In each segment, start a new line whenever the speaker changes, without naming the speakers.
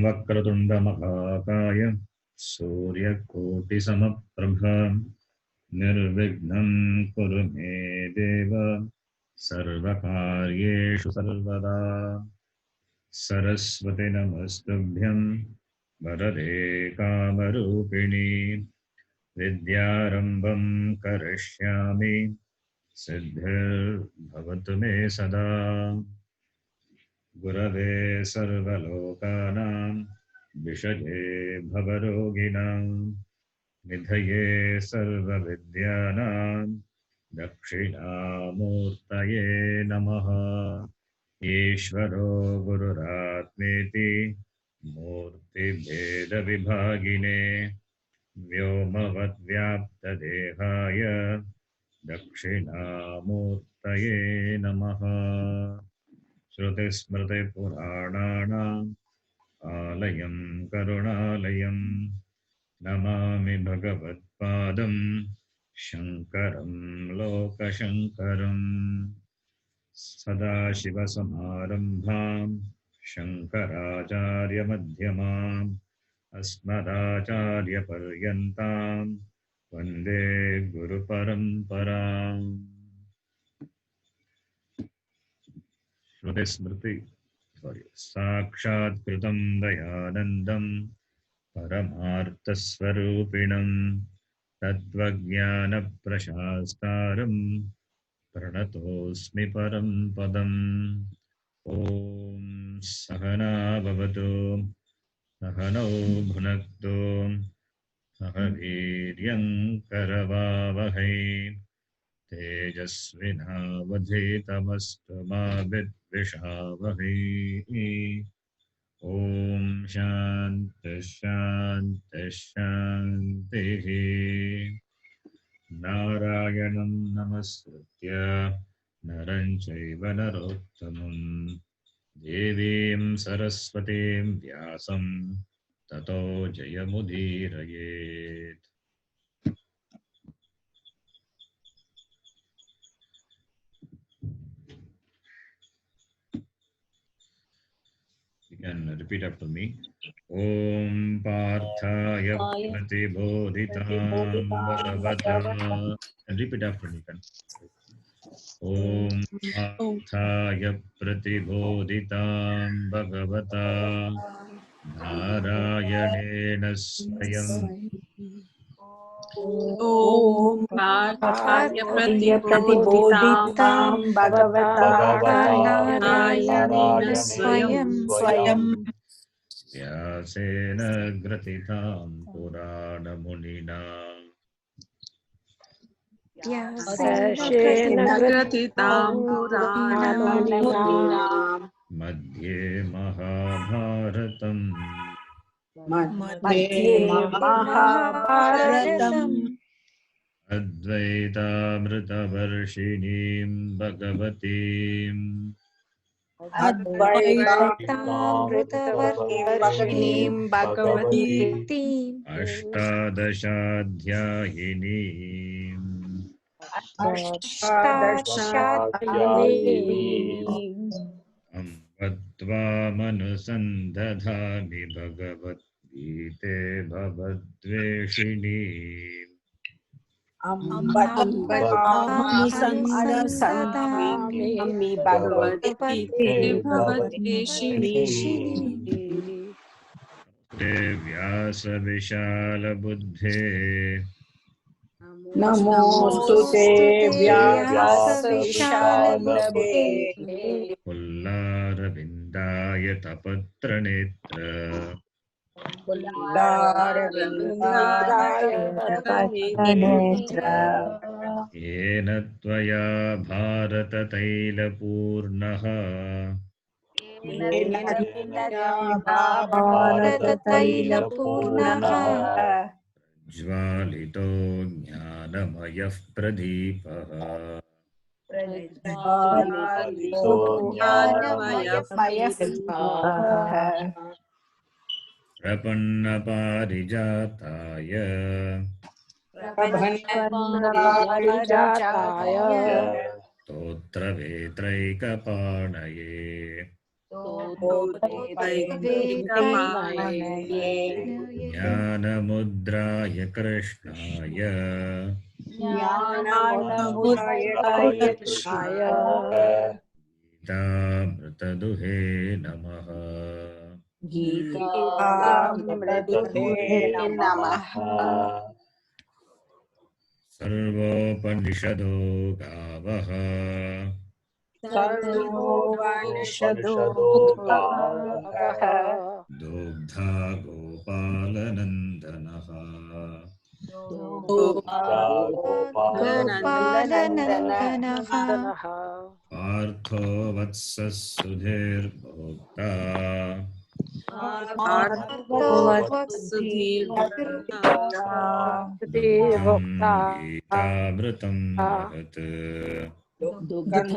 वक्रतुण्डमहाकाय सूर्यकोटिसमप्रभा निर्विघ्नं कुरु मे देव सर्वकार्येषु सर्वदा। सरस्वती नमस्तुभ्यं वरदे कामरूपिणी विद्यारम्भं करिष्यामि सिद्धिर्भवतु मे सदा। गुरवे सर्वलोकानां विषये भवरोगिणां निधये सर्वविद्यानां दक्षिणामूर्तये नमः। ईश्वरो गुरुरात्मेति मूर्तिभेदविभागिने व्योमवद्व्याप्तदेहाय दक्षिणामूर्तये नमः। श्रुतिस्मृतिपुराणानाम् आलयं करुणालयं नमामि भगवत्पादं शङ्करं लोकशङ्करम्। सदाशिवसमारम्भां शङ्कराचार्यमध्यमाम् अस्मदाचार्यपर्यन्तां वन्दे गुरुपरम्पराम्। श्रुतिस्मृति साक्षात्कृतं दयानन्दं परमार्थस्वरूपिणं तत्त्वज्ञानप्रशास्तारं प्रणतोऽस्मि परं पदम्। ॐ सहना भवतु सहनौ भुनक्तु सह वीर्यं करवावहै तेजस्विनावधीतमस्तु मा विद्विषावहै। ॐ शान्ति शान्ति शान्तिः। नारायणं नमस्कृत्य नरं चैव नरोत्तमं देवीं सरस्वतीं व्यासं ततो जयमुदीरयेत्। You can repeat after me. Om Parthaaya Pratibodhitam Bhagavata. And repeat after me. Om Parthaaya Pratibodhitam Bhagavata Narayanena Swayam.
Om Parthaaya Pratibodhitam Bhagavata Narayanena Swayam
Vyasena Gratitam Purana Munina
Vyasena Gratitam Purana Munina
Madhye Mahabharatam
Mahabharatam
Advaitamritavarshiniim Bhagavatim
Advaitamritavarshiniim Bhagavatim
Ashtadashadhyayiniim
Ashtadashadhyayiniim
Ambattvāmanusandadhāmi Bhagavad-gīte Bhavadveshiniim
Ambattvāmanusandadhāmi Bhagavad-gīte Bhavadveshiniim
Vyasa Vishala Buddhe
Namostute Vyasa Vishala Buddhe
Pullara Tapatra Netra Yena Tvaya Bharata Taila Purnaha Jvalito Jnanamayah Pradipah Prapanna Parijataya Totra Vetraika Panaye ज्ञानमुद्राय कृष्णाय
ज्ञानमुद्राय कृष्णाय
गीतामृतदुहे नमः।
गीतामृतदुहे नमः।
सर्वोपनिषदो गावः
सर्वोपनिषदो गावः
दुग्धा गोपालनन्दनः
गोपालनन्दनः
पार्थो वत्सः सुधीर्भोक्ता
पार्थो वत्सधीर्भोक्ता
दुग्धं गीतामृतं महत्।
दुग्धं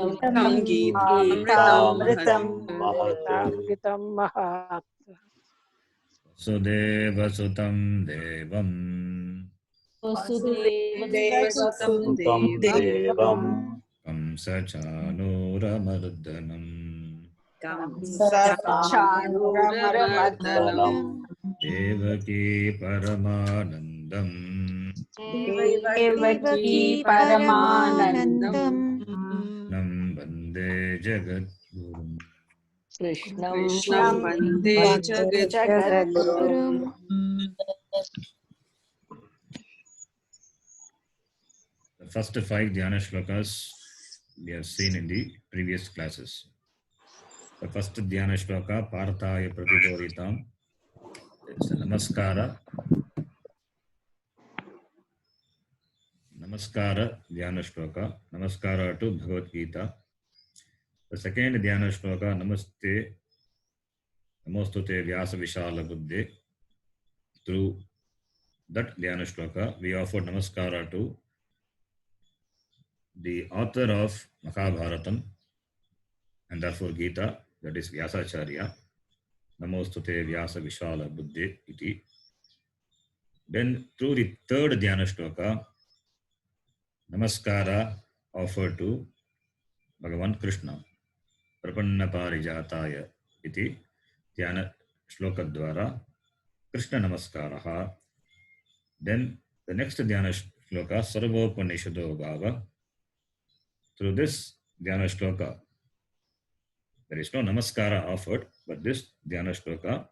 गीतामृतं
वसुदेवसुतं देवम्
वसुदेवसुतं देवं
कंसचानूरमर्दनम्
कंसचाणूरमर्दनं
देवकी परमानन्दम्
देवकी परमानन्दं
नं वन्दे जगद्गुरुम्।
कृष्णं वन्दे जगद्गुरुम्।
The first 5 Dhyana shlokas we have seen in the previous classes. The first Dhyana shloka, Parthaya Pratibodhitam. It's a Namaskara. Namaskara Dhyana shloka. Namaskara to Bhagavad Gita. The second Dhyana shloka, Namaste. Namostute Vyasa Vishala Buddhe. Through that Dhyana shloka, we offer Namaskara to the author of Mahabharatam and therefore Gita, that is Vyasacharya. Namostute Vyasa Vishala Buddhe iti. Then through the third Dhyana shloka, Namaskara offered to Bhagavan Krishna. Prapanna Parijataya iti Dhyana shloka dwara Krishna Namaskaraha. Then the next Dhyana shloka, Sarvopanishado Bhava. Through this Dhyana shloka, there is no Namaskara offered, but this Dhyana shloka,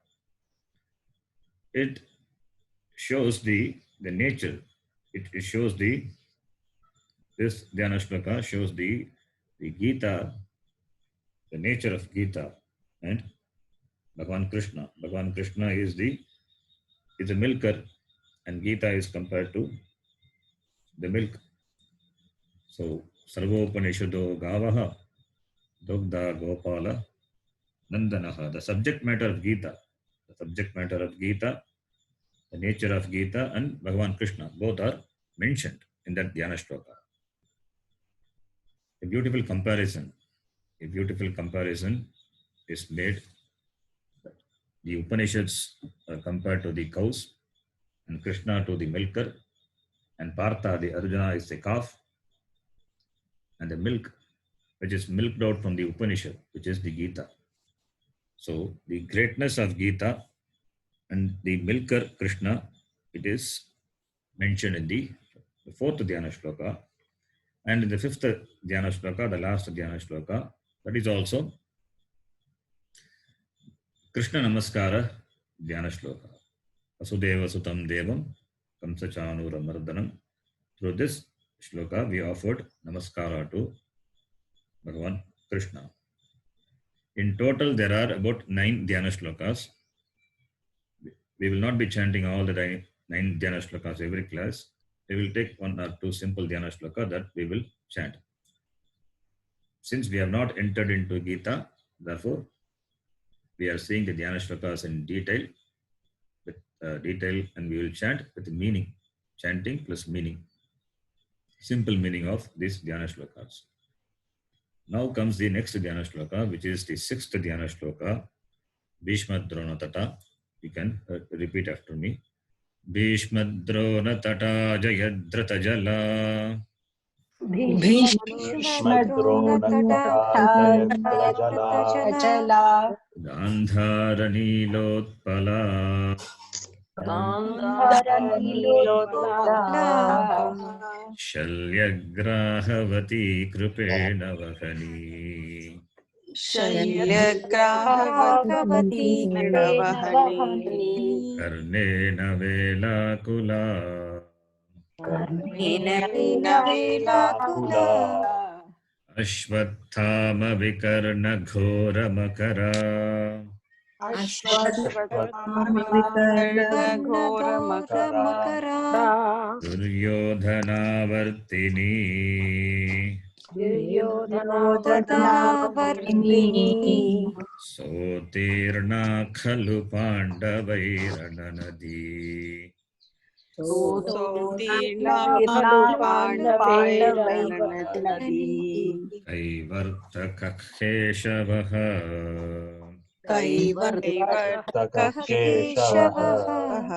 it shows the nature. It shows this Dhyana shloka shows the Gita, the nature of Gita and Bhagavan Krishna. Bhagavan Krishna is a milker and Gita is compared to the milk. So Sarvopanishado Gavaha Dogda Gopala Nandanaha. The subject matter of Gita, the nature of Gita and Bhagavan Krishna, both are mentioned in that Dhyana shloka. A beautiful comparison is made. The Upanishads are compared to the cows and Krishna to the milker, and Partha, the Arjuna, is the calf, and the milk which is milked out from the Upanishad, which is the Gita. So the greatness of Gita and the milker Krishna, it is mentioned in the fourth Dhyana shloka, and in the fifth Dhyana shloka, the last Dhyana shloka, that is also Krishna Namaskara Dhyana shloka. Vasudeva Sutam Devam Kamsachanura Mardanam. Through this shloka, we offered Namaskara to Bhagavan Krishna. In total, there are about 9 Dhyana shlokas. We will not be chanting all the 9 Dhyana shlokas every class. We will take 1 or 2 simple Dhyana shloka that we will chant. Since we have not entered into Gita, therefore, we are seeing the Dhyana shlokas in detail, and we will chant with the meaning, chanting plus meaning, simple meaning of these Dhyana shlokas. Now comes the next Dhyana shloka, which is the 6th Dhyana shloka, Bhishma Drona Tata. You can repeat after me. Bhishma Drona Tata Jayadratha Jala
भीष्मद्रोणतटार्जयत्प्रजला
गान्धारनीलोत्पला
गान्धारनीलोत्पला
शल्यग्राहवती कृपेण वहनी
शल्यग्राहवती नवहनी
कर्णेन वेलाकुला
वेलाकुला
अश्वत्थामविकर्णघोरमकरा
अश्वत्थामविकर्णघोरमकरा
दुर्योधनावर्तिनी
दुर्योधनावर्तिनी
सोत्तीर्णा खलु पाण्डवैरणनदी
सोत्तीर्णा खलु पाण्डवैरणनदी
कैवर्तकः केशवः
कैवर्तकः केशवः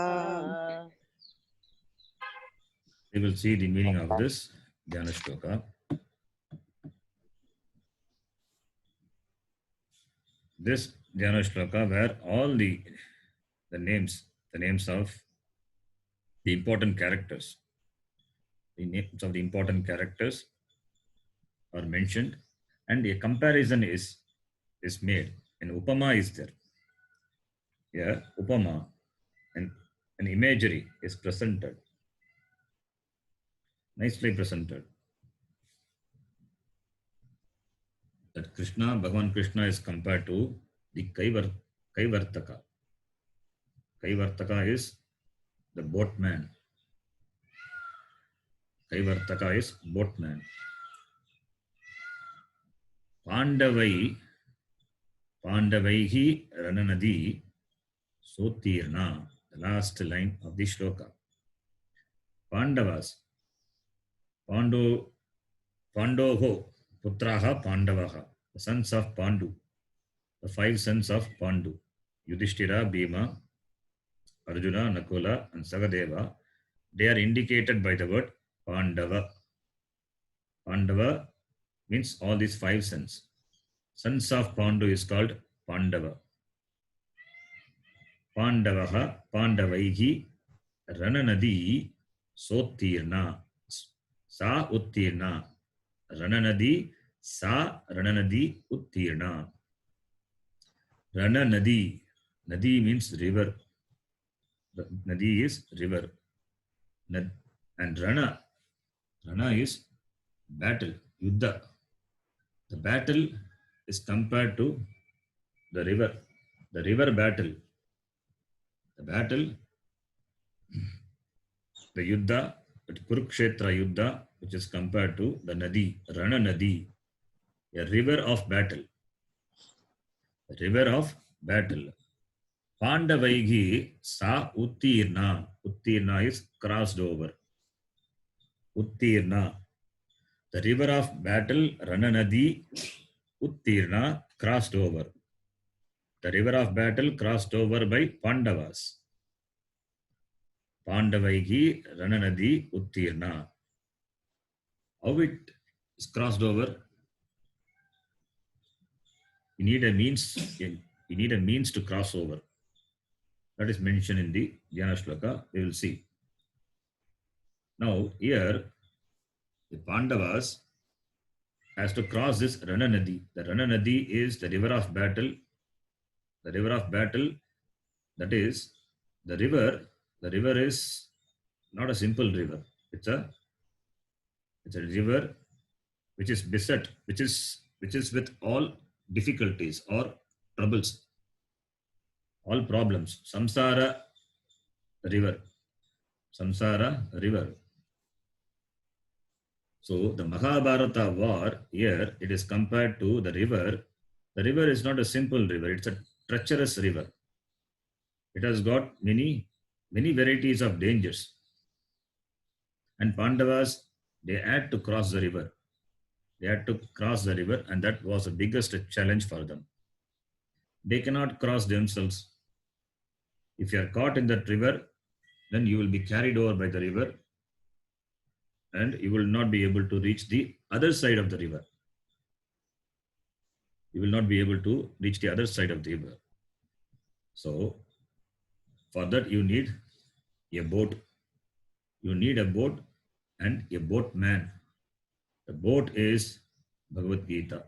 We will see the meaning of this Dhyana Shloka. This Dhyana Shloka where all the names of the important characters, the names of the important characters are mentioned, and a comparison is made, and upama is there. Yeah, upama, and an imagery is presented, nicely presented. That Krishna, Bhagavan Krishna is compared to the Kaivartaka. Kaivartaka is the boatman. Kaivartaka is boatman. Pandavaihi Rananadi Sotirna, the last line of the shloka. Pandavas, Pandoho, Putraha Pandavaha, the sons of Pandu, the 5 sons of Pandu, Yudhishthira, Bhima, Arjuna, Nakula, and Sagadeva, they are indicated by the word Pandava. Pandava means all these 5 sons. Sons of Pandu is called Pandava. Pandavaha, Pandavaihi, Rananadi, Sotirna, Sa Uttirna. Rananadi, Sa Rananadi, Uttirna. Rananadi, Nadi means river. Nadi is river. And Rana is battle, Yuddha. The battle is compared to the river battle. The battle, the Yuddha, the Kurukshetra Yuddha, which is compared to the Nadi, Rana Nadi, a river of battle. A river of battle. Pandavaigi Sa Uttirna. Uttirna is crossed over. Uttirna. The river of battle, Rana Nadi, Uttirna, crossed over. The river of battle crossed over by Pandavas. Pandavaigi Rananadi Uttirna. How it is crossed over? You need a means to cross over. That is mentioned in the Dhyana Shloka. We will see. Now here, the Pandavas has to cross this Rana Nadi. The Rana Nadi is the river of battle. The river of battle, that is, the river is not a simple river. It's a river which is beset, which is with all difficulties or troubles, all problems. Samsara river. So the Mahabharata war here, it is compared to the river. The river is not a simple river. It's a treacherous river. It has got many varieties of dangers. And Pandavas, they had to cross the river. And that was the biggest challenge for them. They cannot cross themselves. If you are caught in that river, then you will be carried over by the river and you will not be able to reach the other side of the river. You will not be able to reach the other side of the river. So, for that, you need a boat. You need a boat and a boatman. The boat is Bhagavad Gita.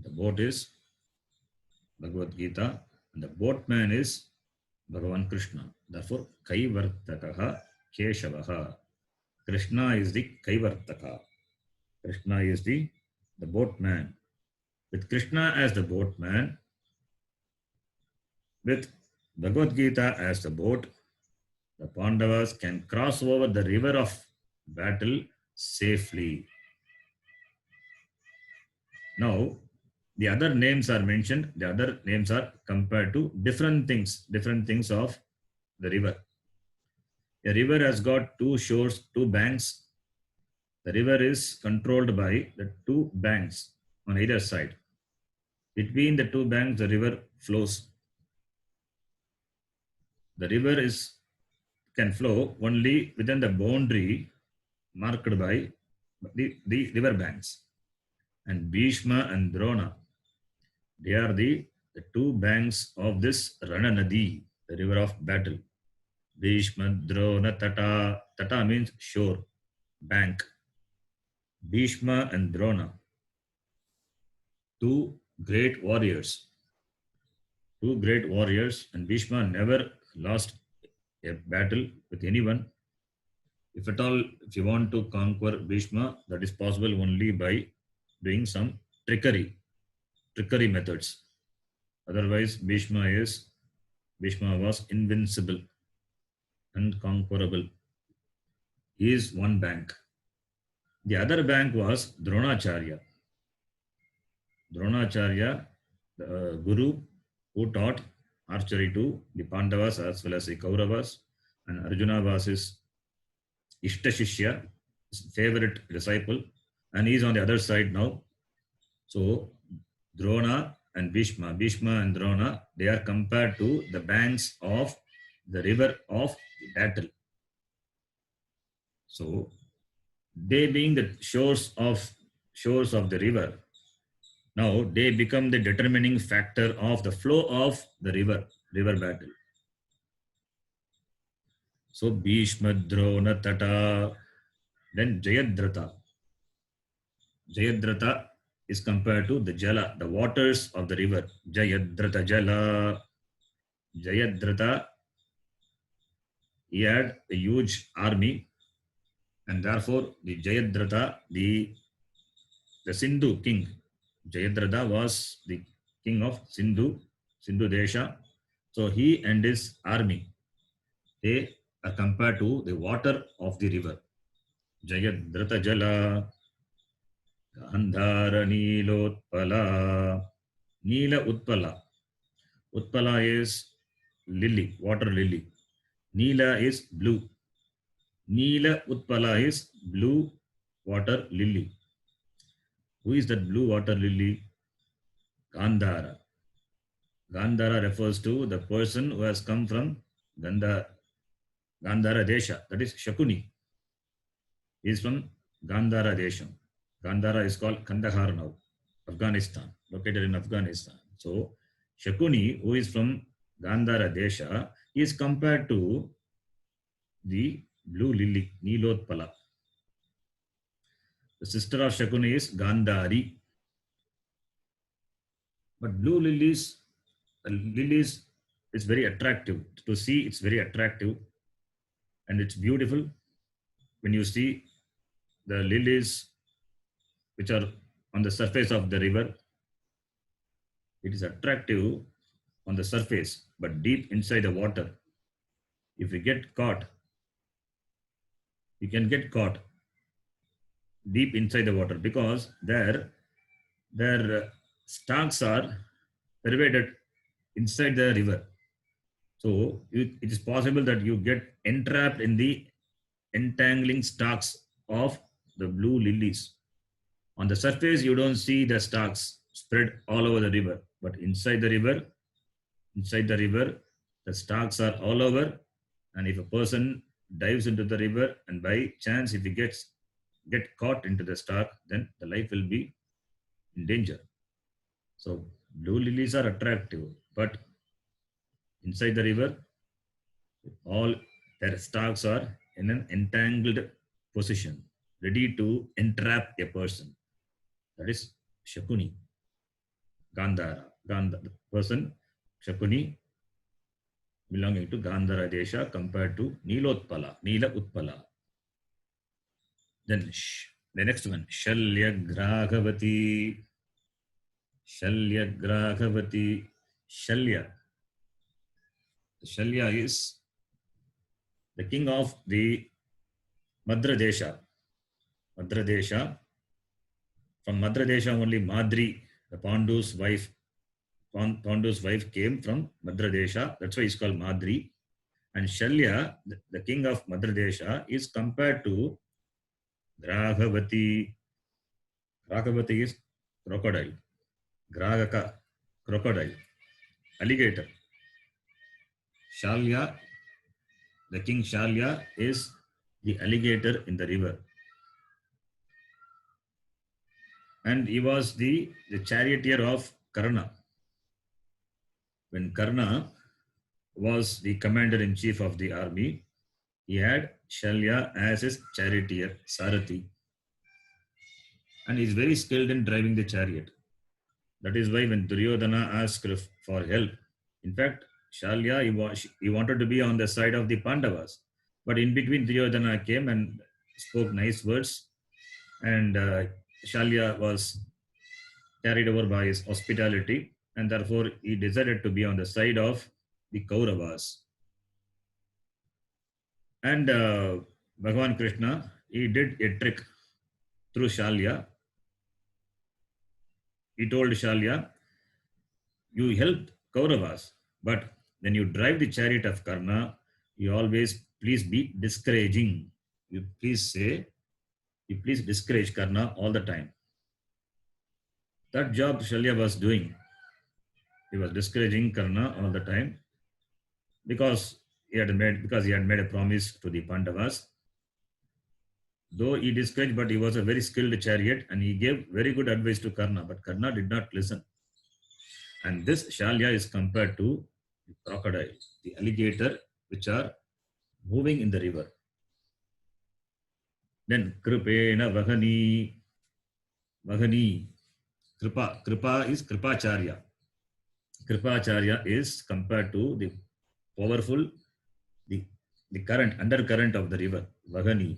The boat is Bhagavad Gita, and the boatman is Bhagavan Krishna. Therefore, Kaivartakaha Keshavaha. Krishna is the Kaivartaka. Krishna is the boatman. With Krishna as the boatman, with Bhagavad Gita as the boat, the Pandavas can cross over the river of battle safely. Now, the other names are mentioned. The other names are compared to different things of the river. A river has got two shores, two banks. The river is controlled by the two banks on either side. Between the two banks, the river flows. The river can flow only within the boundary marked by the river banks. And Bhishma and Drona, they are the two banks of this Rana Nadi, the river of battle. Bhishma, Drona, Tata. Tata means shore, bank. Bhishma and Drona, two great warriors. Two great warriors, and Bhishma never lost a battle with anyone. If at all, if you want to conquer Bhishma, that is possible only by doing some trickery methods. Otherwise, Bhishma was invincible, unconquerable. He is one bank. The other bank was Dronacharya. Dronacharya, the guru who taught archery to the Pandavas as well as the Kauravas, and Arjuna was his Ishtashishya, his favorite disciple, and he is on the other side now. So, Drona and Bhishma and Drona, they are compared to the banks of the river of the battle. So, they being the shores of the river, now they become the determining factor of the flow of the river battle. So Bhishma, Drona, Tata, then Jayadratha. Jayadratha is compared to the Jala, the waters of the river. Jayadratha Jala. Jayadratha, he had a huge army, and therefore the Jayadratha, the Sindhu king, Jayadratha was the king of Sindhu Desha. So he and his army, they are compared to the water of the river. Jayadratha Jala, Gandhara Nilotpala. Nila Utpala. Utpala is lily, water lily. Nila is blue. Nila Utpala is blue water lily. Who is that blue water lily? Gandhara. Gandhara refers to the person who has come from Gandhara Desha, that is Shakuni. He is from Gandhara Desha. Gandhara is called Kandahar now, Afghanistan, located in Afghanistan. So, Shakuni, who is from Gandhara Desha, is compared to the blue lily, Nilotpala. The sister of Shakuni is Gandhari. But blue lilies is very attractive. To see, it's very attractive and it's beautiful when you see the lilies which are on the surface of the river. It is attractive on the surface, but deep inside the water, if you get caught, you can get caught deep inside the water because their stalks are pervaded inside the river. So it is possible that you get entrapped in the entangling stalks of the blue lilies. On the surface, you don't see the stalks spread all over the river, but inside the river, the stalks are all over. And if a person dives into the river, and by chance, if he get caught into the shark, then the life will be in danger. So blue lilies are attractive, but inside the river, all their stalks are in an entangled position, ready to entrap a person. That is Shakuni, Gandhara, the person Shakuni belonging to Gandhara Desha compared to Nila Utpala. Then the next one, Shalya Graghavati. Shalya. Shalya is the king of the Madra Desha. Madra Desha. From Madra Desha only Madri, the Pandu's wife came from Madra Desha. That's why it's called Madri. And Shalya, the king of Madra Desha, is compared to Graghavati. Graghavati is crocodile. Gragaka, crocodile. Alligator. Shalya, the king Shalya is the alligator in the river. And he was the charioteer of Karna. When Karna was the commander-in-chief of the army, he had Shalya as his charioteer, Sarathi. And he is very skilled in driving the chariot. That is why when Duryodhana asked for help, in fact, Shalya, he wanted to be on the side of the Pandavas. But in between, Duryodhana came and spoke nice words. And Shalya was carried over by his hospitality. And therefore, he decided to be on the side of the Kauravas. And Bhagavan Krishna, he did a trick through Shalya. He told Shalya, you helped Kauravas, but when you drive the chariot of Karna, you always please be discouraging. You please discourage Karna all the time. That job Shalya was doing. He was discouraging Karna all the time because he had made a promise to the Pandavas. Though he discouraged, but he was a very skilled chariot and he gave very good advice to Karna, but Karna did not listen. And this Shalya is compared to the crocodile, the alligator, which are moving in the river. Then Kripena Vahani. Kripa is Kripacharya. Kripacharya is compared to the powerful, the undercurrent of the river, Vahani.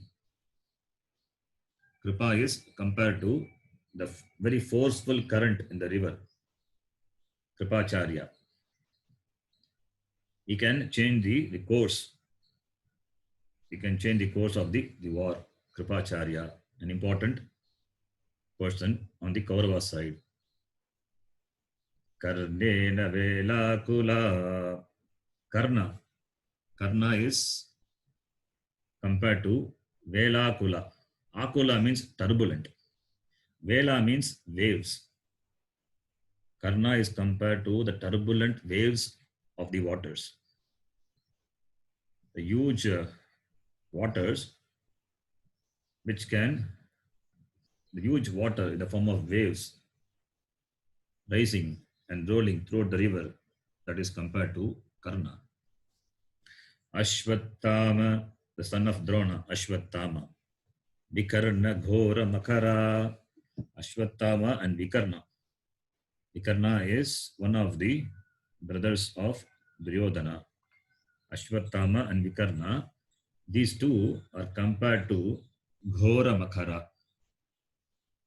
Kripa is compared to the very forceful current in the river, Kripacharya. He can change the course. He can change the course of the war. Kripacharya, an important person on the Kaurava side. Karnena Velakula. Karna is compared to Velakula. Akula means turbulent. Vela means waves. Karna is compared to the turbulent waves of the waters. The huge waters, the huge water in the form of waves rising and rolling throughout the river, that is compared to Karna. Ashwattama, the son of Drona, Ashwattama. Vikarna Ghora Makara. Ashwattama and Vikarna. Vikarna is one of the brothers of Duryodhana. Ashwattama and Vikarna, these two are compared to Ghora Makara.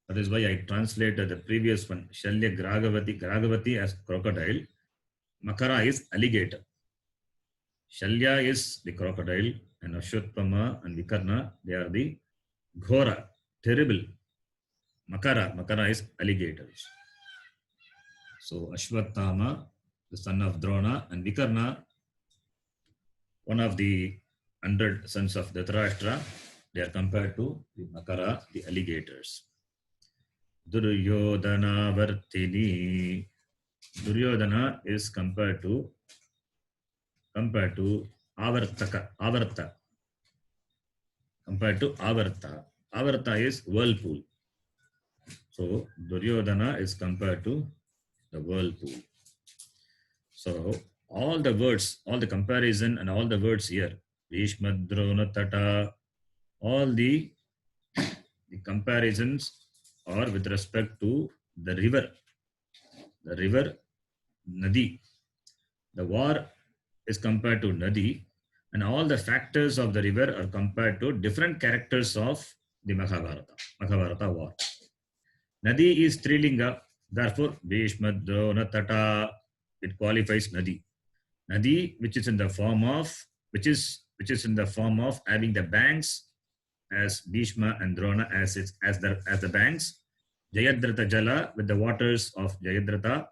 That is why I translated the previous one, Shalya Gragavati as crocodile. Makara is alligator. Shalya is the crocodile and Ashwattama and Vikarna, they are the Ghora, terrible. Makara is alligators. So Ashwattama, the son of Drona, and Vikarna, one of the 100 sons of Dhritarashtra, they are compared to the Makara, the alligators. Duryodhana Vartini. Duryodhana is compared to Avarta. compared to Avarta. Avarta is whirlpool. So Duryodhana is compared to the whirlpool. So all the words, all the comparison and all the words here, Bhishma, Drona, Tata, all the comparisons are with respect to the river Nadi. The war is compared to Nadi, and all the factors of the river are compared to different characters of the Mahabharata war. Nadi is Strilinga, therefore Bhishma, Drona, Tata, it qualifies Nadi. Nadi, which is in the form of having the banks as Bhishma and Drona as the banks. Jayadratha Jala with the waters of Jayadratha.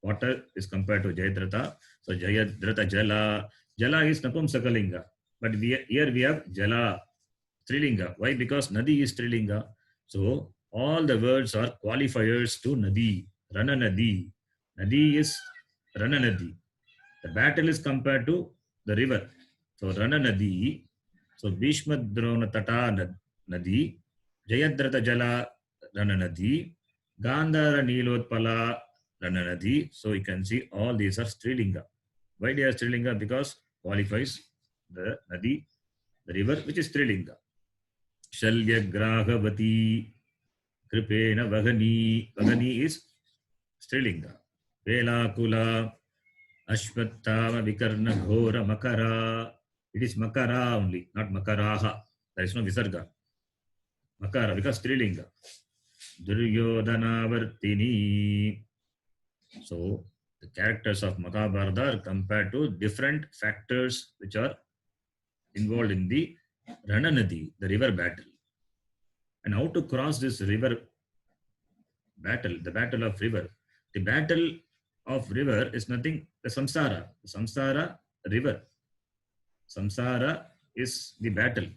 Water is compared to Jayadratha. So Jayadratha Jala. Jala is Napumsakalinga. But here we have Jala Strilinga. Why? Because Nadi is Strilinga. So all the words are qualifiers to Nadi. Rana Nadi. Nadi is Rana Nadi. The battle is compared to the river. So Rana Nadi. So Bhishma Drona Tata Nadi. Jayadratha Jala Rana Nadi. Gandhara Nilotpala Rana Nadi. So you can see all these are Strilinga. Why they are Strilinga? Because qualifies the Nadi, the river, which is Strilinga. Shalya Grahavati Kripena Vagani. Vagani is Strilinga. Vela Kula Ashvattama Vikarna Ghora Makara. It is Makara only, not Makaraha. There is no Visarga. Makara, because Strilinga. Duryodhana Vartini. So, the characters of Mahabharata are compared to different factors which are involved in the Rananadi, the river battle. And how to cross this river battle, the battle of river. The battle of river is nothing, the samsara. The samsara river. Samsara is the battle.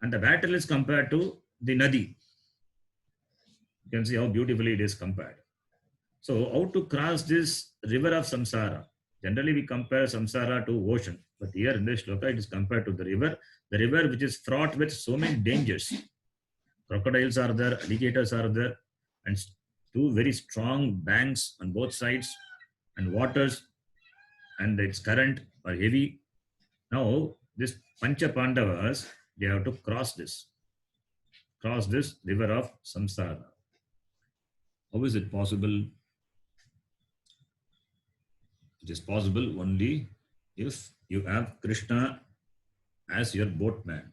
And the battle is compared to the Nadi. You can see how beautifully it is compared. So how to cross this river of samsara? Generally we compare samsara to ocean. But here in this shloka it is compared to the river which is fraught with so many dangers. Crocodiles are there, alligators are there, and two very strong banks on both sides, and waters and its current are heavy. Now, this Pancha Pandavas, they have to cross this river of samsara. How is it possible? It is possible only if you have Krishna as your boatman.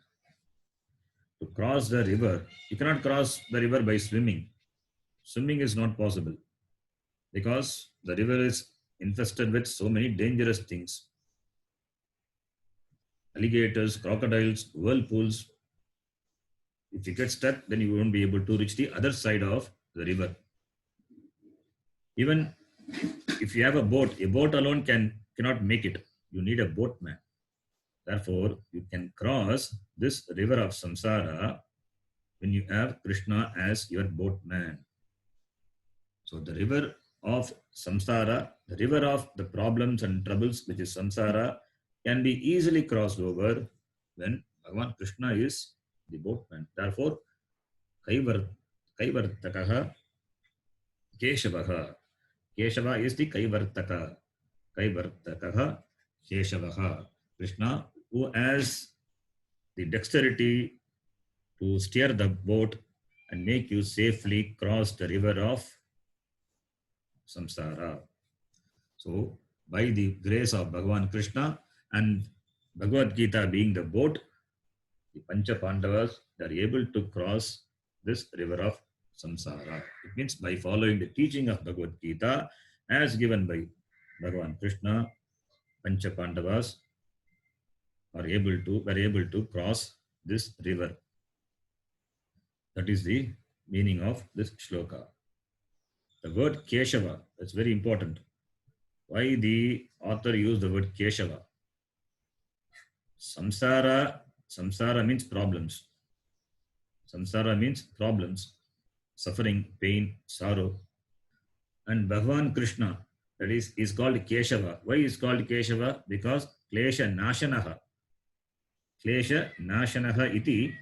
To cross the river, you cannot cross the river by swimming. Swimming is not possible because the river is infested with so many dangerous things. Alligators, crocodiles, whirlpools. If you get stuck, then you won't be able to reach the other side of the river. Even if you have a boat alone cannot make it. You need a boatman. Therefore, you can cross this river of samsara when you have Krishna as your boatman. So the river of samsara, the river of the problems and troubles, which is samsara, can be easily crossed over when Bhagavan Krishna is the boatman. Therefore, Kaivartakaha Keshavaha. Keshava is the Kaivartaka. Kaivartakaha Keshavaha. Krishna, who has the dexterity to steer the boat and make you safely cross the river of samsara. So, by the grace of Bhagavan Krishna and Bhagavad Gita being the boat, the Pancha Pandavas are able to cross this river of samsara. It means by following the teaching of Bhagavad Gita as given by Bhagavan Krishna, Pancha Pandavas were able to cross this river. That is the meaning of this shloka. The word Keshava is very important. Why the author used the word Keshava? Samsara means problems. Samsara means problems, suffering, pain, sorrow. And Bhagavan Krishna, that is called Keshava. Why is called Keshava? Because Klesha Nashanaha. Klesha Nashanaha iti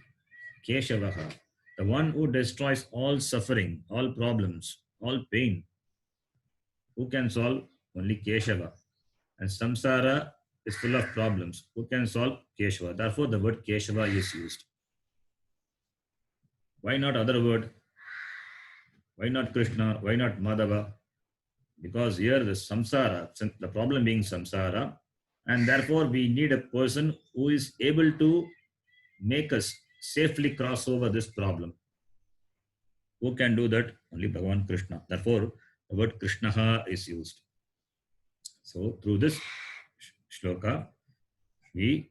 Keshavaha. The one who destroys all suffering, all problems, all pain. Who can solve? Only Keshava. And samsara is full of problems. Who can solve? Keshava. Therefore, the word Keshava is used. Why not other word? Why not Krishna? Why not Madhava? Because here the samsara, the problem being samsara, and therefore we need a person who is able to make us safely cross over this problem. Who can do that? Only Bhagavan Krishna. Therefore, the word Krishna is used. So, through this shloka, we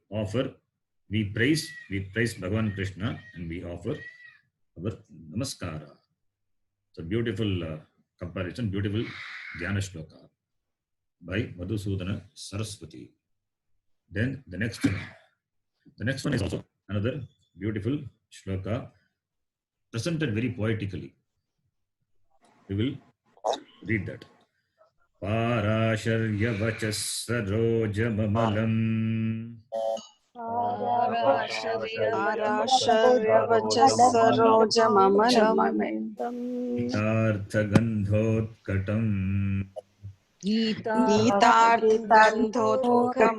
praise Bhagavan Krishna and we offer our namaskara. It's a beautiful comparison, beautiful Dhyana shloka by Madhusudana Saraswati. Then the next one is also another beautiful shloka presented very poetically. We will read that. Parasharyavachas sarojamamalam
Parasharyavachasarojamalam
Itarthagandhotkatam
Gītāर्थagandhotkam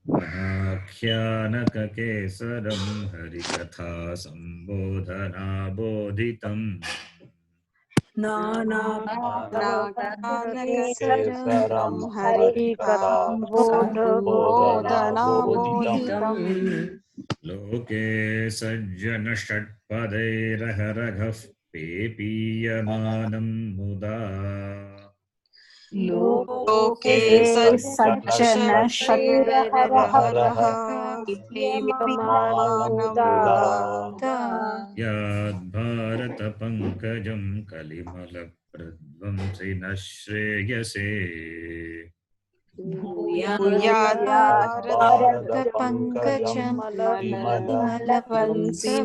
Mahakyanakakesaram harikatha sambodhana bodhitam
Nānākanakakesaram harikatham bodhanabodhitam
Loke sajjana shatpadeiraharaghah pepiyamanam muda
Loke sajjana shatiraharaha Vimanam muda
Yad bharata pankajam kalimala pradvamsi nashreyase
Yad bharata pankajam malavansi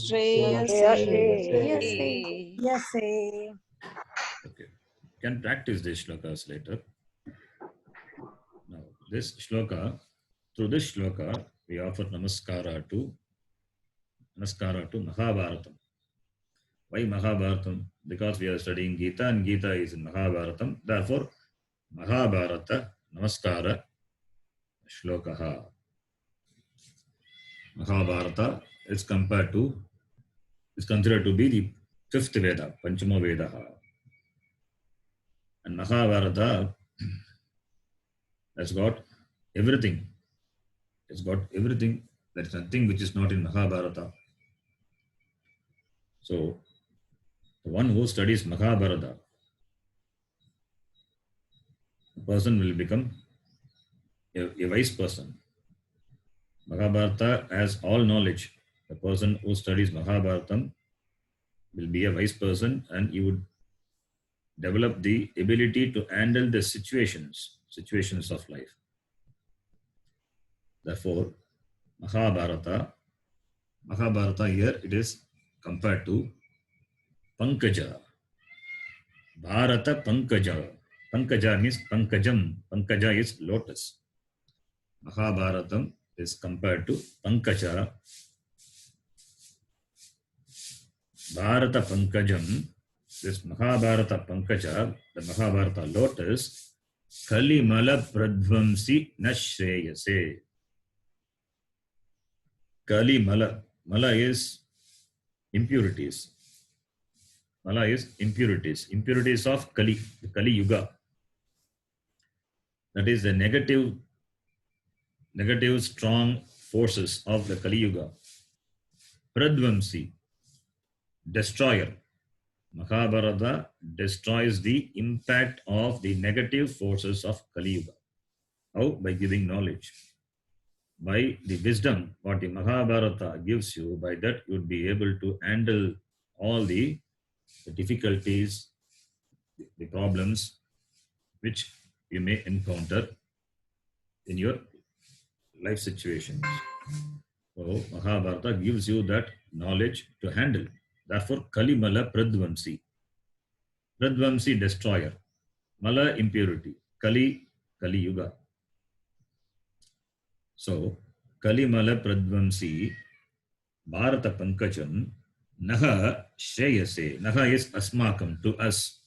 shreyase.
Okay. Can practice these shlokas later. Now, this shloka, through this shloka, we offer namaskara to Mahabharatam. Why Mahabharatam? Because we are studying Gita and Gita is in Mahabharatam. Therefore, Mahabharata namaskara shlokaha. Mahabharata is considered to be the fifth Veda, Panchama Vedaha. And Mahabharata has got everything. It's got everything. There is nothing which is not in Mahabharata. So, the one who studies Mahabharata, the person will become a wise person. Mahabharata has all knowledge. The person who studies Mahabharatam will be a wise person and he would develop the ability to handle the situations of life. Therefore, Mahabharata here it is compared to Pankaja. Bharata Pankaja. Pankaja means Pankajam. Pankaja is lotus. Mahabharatam is compared to Pankaja. Bharata Pankajam, this Mahabharata Pankaja, the Mahabharata lotus, Kalimala Pradvamsi Nashreyase. Kalimala. Mala is impurities. Mala is impurities. Impurities of Kali, the Kali Yuga. That is the negative strong forces of the Kali Yuga. Pradvamsi, destroyer. Mahabharata destroys the impact of the negative forces of Kali Yuga. How? By giving knowledge. By the wisdom what the Mahabharata gives you, by that you would be able to handle all the difficulties, the problems which you may encounter in your life situations. So Mahabharata gives you that knowledge to handle. Therefore, Kalimala Pradvamsi. Pradvamsi, destroyer. Mala, impurity. Kali Yuga. So, Kalimala Pradvamsi Bharata Pankajam Naha Shreyase. Naha is Asmakam, to us.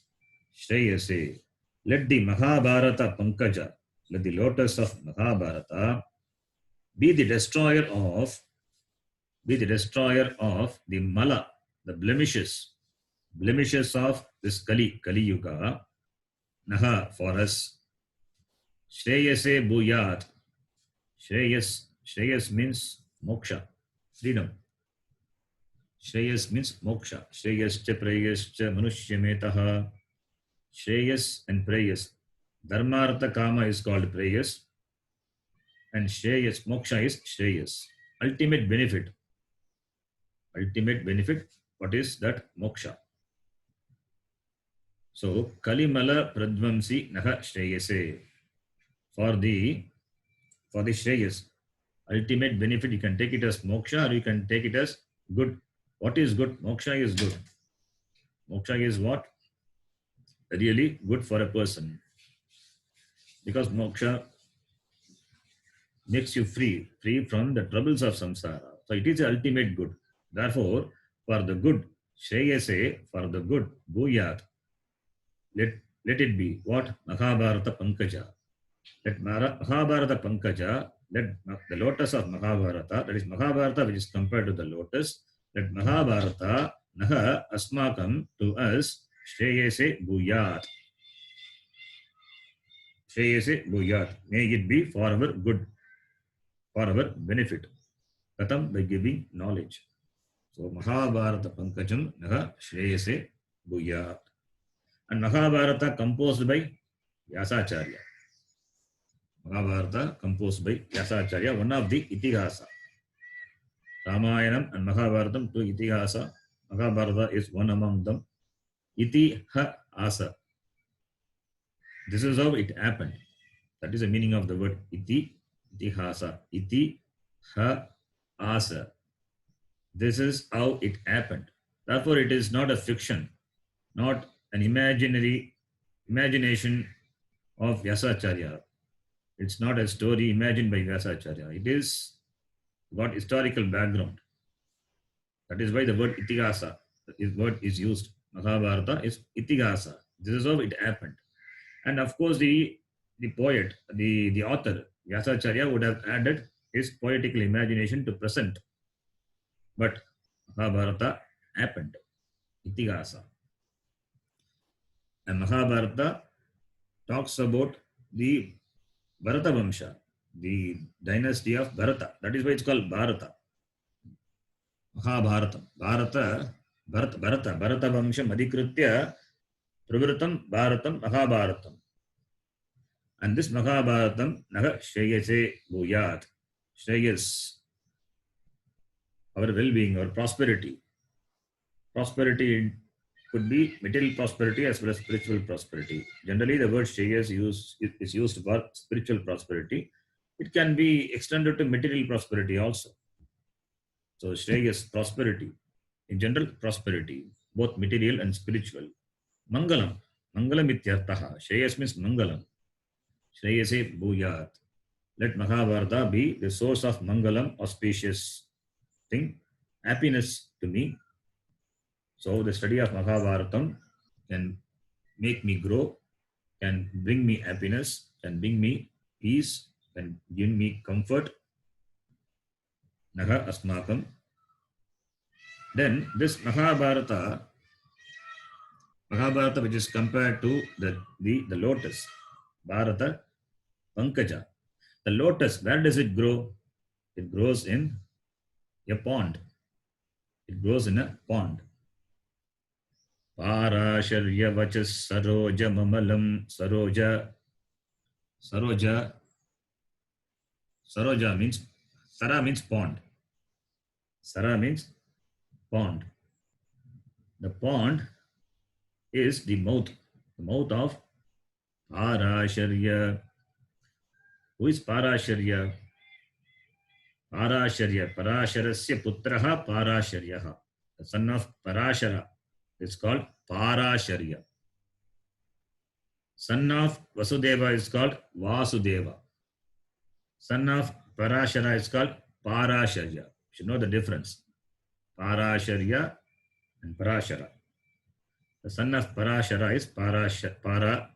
Shreyase. Let the Mahabharata Pankaja, let the lotus of Mahabharata be the destroyer of the Mala, the blemishes of this Kali Yuga. Naha, for us. Shreyase Bhuyat. Shreyas means moksha, freedom. Shreyas means moksha. Shreyascha prayascha manushyametaha. Shreyas and prayas. Dharmartha kama is called prayas. And Shreyas, moksha is Shreyas. Ultimate benefit. What is that? Moksha. So, Kalimala Pradvamsi Naha Shreyase. For the Shreyas, ultimate benefit, you can take it as moksha or you can take it as good. What is good? Moksha is good. Moksha is what? Really good for a person. Because moksha makes you free from the troubles of samsara. So it is the ultimate good. Therefore, for the good, Shreyase, for the good, Bhuyat, let it be. What? Mahabharata Pankaja. Let Mahabharata Pankaja, let the lotus of Mahabharata, that is Mahabharata which is compared to the lotus, let Mahabharata Naha Asmakam, to us, Shreyase Bhuyat. Shreyase Bhuyat. May it be for our good, for our benefit. Katam, by giving knowledge. So Mahabharata Pankajam Naha Shreyase Bhuyat. And Mahabharata composed by Vyasacharya. Mahabharata composed by Vyasacharya, one of the Itihasa. Ramayanam and Mahabharatam, two Itihasa. Mahabharata is one among them. Itihasa. This is how it happened. That is the meaning of the word Itihasa. Itihasa. This is how it happened. Therefore, it is not a fiction, not an imagination of Vyasacharya. It's not a story imagined by Vyasacharya. It is got historical background. That is why the word Itihasa, this word is used. Mahabharata is Itihasa. This is how it happened. And of course, the poet, the author, Vyasacharya, would have added his poetical imagination to present. But Mahabharata happened. Itihasa. And Mahabharata talks about the Bharata Vamsha, the dynasty of Bharata. That is why it's called Bharata. Mahabharatam. Bharata Vamsham Adhikritya Pravritam Bharatam Mahabharatam. And this Mahabharatam Naha Shreyase Bhuyat. Shreyas, our well-being, our prosperity. Prosperity could be material prosperity as well as spiritual prosperity. Generally, the word Shreyas is used for spiritual prosperity. It can be extended to material prosperity also. So, Shreyas, prosperity. In general, prosperity, both material and spiritual. Mangalam. Mangalam ityartaha. Shreyas means Mangalam. Shreyase Bhuyat. Let Mahabharata be the source of Mangalam, auspicious thing, happiness to me. So the study of Mahabharatam can make me grow, can bring me happiness, can bring me peace, can give me comfort. Naha Asmakam. Then this Mahabharata which is compared to the lotus, Bharata Pankaja. The lotus, where does it grow? It grows in a pond. It grows in a pond. Parasharya vachas saroja mamalam. Saroja means, Sara means pond. Sara means pond. The pond is the mouth of Parasharya. Who is Parasharya? Parasharya, Parasharasya putraha Parasharyaha. The son of Parashara is called Parasharya. Son of Vasudeva is called Vasudeva. Son of Parashara is called Parasharya. You should know the difference. Parasharya and Parashara. The son of Parashara is Parasharya,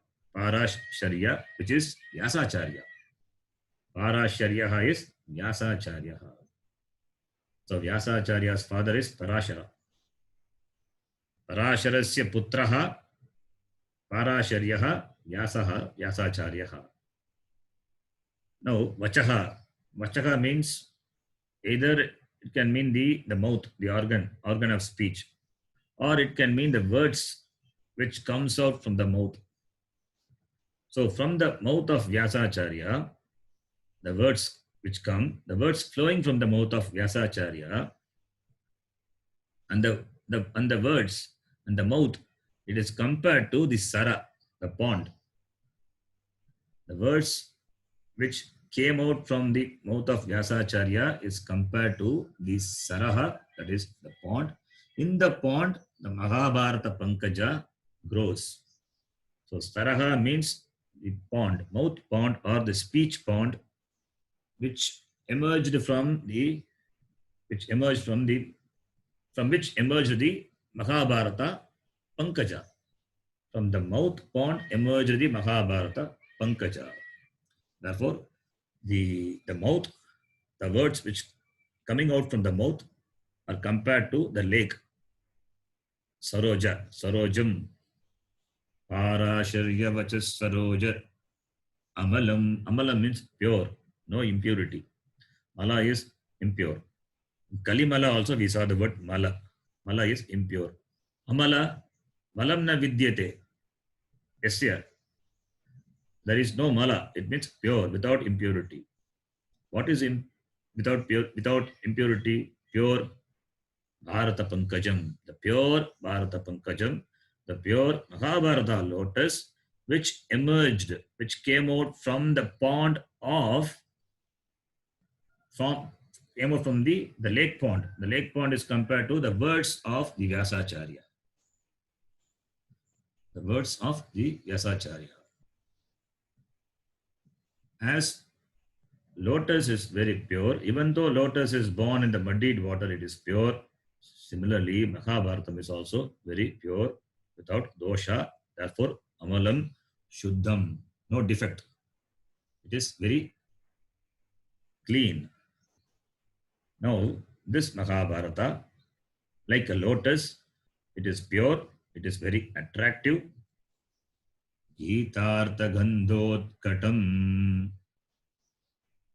which is Vyasacharya. Parasharya is Vyasacharya. So Vyasacharya's father is Parashara. Parasharasya putraha Parasharya Vyasaha Vyasacharya. Now Vachaha. Vachaha means either it can mean the mouth, the organ of speech, or it can mean the words which comes out from the mouth. So from the mouth of Vyasacharya, the words which come, the words flowing from the mouth of Vyasacharya, and the words and the mouth, it is compared to the Sara, the pond. The words which came out from the mouth of Vyasacharya is compared to the Saraha, that is the pond. In the pond, the Mahabharata Pankaja grows. So Saraha means the pond, mouth pond or the speech pond, which emerged from the Mahabharata Pankaja. From the mouth pond emerged the Mahabharata Pankaja. Therefore, the mouth, the words which coming out from the mouth are compared to the lake. Saroja, Sarojam, Parasharya Vachas Saroja, Amalam. Amalam means pure, no impurity. Mala is impure. Kalimala also we saw the word Mala. Mala is impure. Amala, Malam na vidyate. Yes, here. There is no Mala. It means pure, without impurity. What is without impurity? Pure Bharata Pankajam. The pure Bharata Pankajam, the pure Mahabharata lotus, which emerged, which came out from the pond of, from the lake pond. The lake pond is compared to the words of the Vyasacharya. The words of the Vyasacharya. As lotus is very pure, even though lotus is born in the muddied water, it is pure. Similarly, Mahabharatam is also very pure, without dosha. Therefore, Amalam Shuddham, no defect. It is very clean. Now, this Mahabharata, like a lotus, it is pure, it is very attractive. Gitartha Gandhotkatam.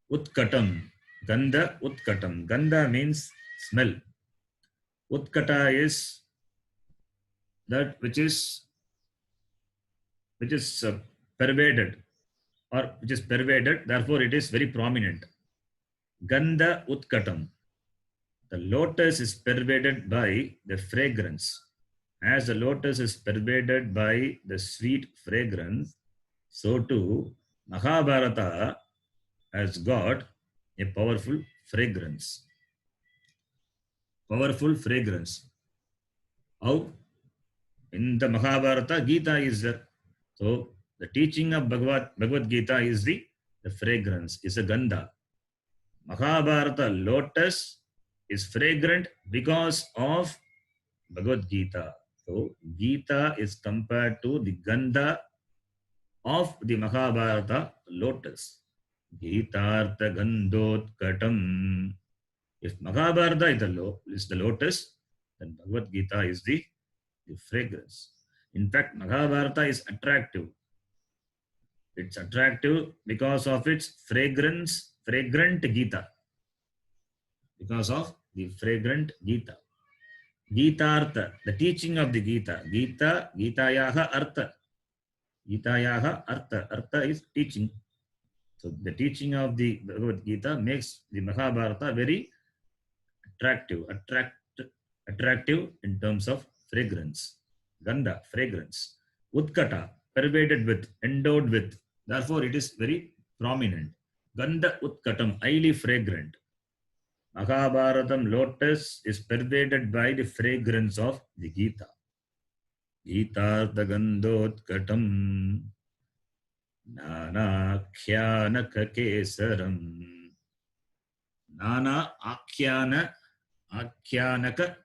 Utkatam. Gandha Utkatam. Gandha means smell. Utkata is that which is pervaded, or which is pervaded, therefore it is very prominent. Gandha Utkatam. The lotus is pervaded by the fragrance. As the lotus is pervaded by the sweet fragrance, so too Mahabharata has got a powerful fragrance. Powerful fragrance. How? In the Mahabharata, Gita is there. So the teaching of Bhagavad Gita is the fragrance, is a gandha. Mahabharata lotus is fragrant because of Bhagavad Gita. So Gita is compared to the gandha of the Mahabharata lotus. Gitartha Gandhotkatam. If Mahabharata is the lotus, then Bhagavad Gita is the fragrance. In fact, Mahabharata is attractive. It's attractive because of its fragrance, fragrant Gita. Because of the fragrant Gita. Gitartha, the teaching of the Gita. Gita, Gitayaha Artha. Gitayaha Artha. Artha is teaching. So the teaching of the Bhagavad Gita makes the Mahabharata very attractive in terms of fragrance. Gandha, fragrance. Utkata, pervaded with, endowed with. Therefore, it is very prominent. Gandha Utkatam, highly fragrant. Mahabharatam lotus is pervaded by the fragrance of the Gita. Gita Gandhotkatam Nanakyanaka Kesaram. Nana Akhyanaka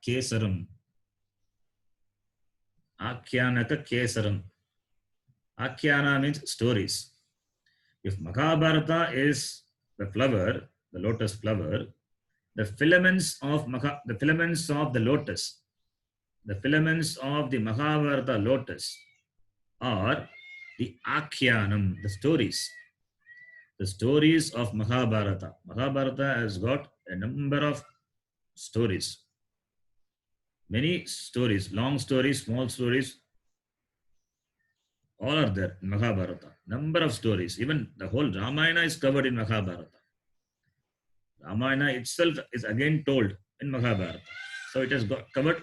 Kesaram. Akhyanaka Kesaram. Akhyana means stories. If Mahabharata is the flower, the lotus flower, the filaments of the lotus, the filaments of the Mahabharata lotus are the Akhyanam, the stories. The stories of Mahabharata. Mahabharata has got a number of stories. Many stories, long stories, small stories, all are there in Mahabharata. Number of stories. Even the whole Ramayana is covered in Mahabharata. Ramayana itself is again told in Mahabharata. So it has got covered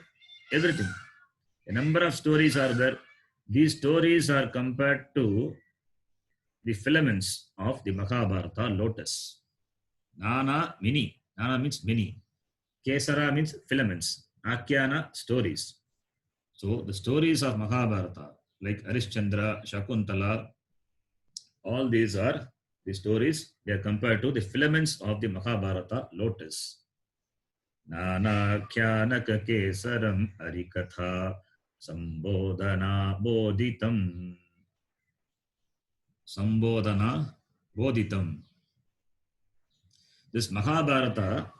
everything. A number of stories are there. These stories are compared to the filaments of the Mahabharata lotus. Nana, many. Nana means many. Kesara means filaments. Akhyana, stories. So the stories of Mahabharata, like Harishchandra, Shakuntala, all these are the stories. They are compared to the filaments of the Mahabharata lotus. Nana Kyanaka Kesaram Arikatha Sambodhana Bodhitam. Sambodhana Bodhitam. This Mahabharata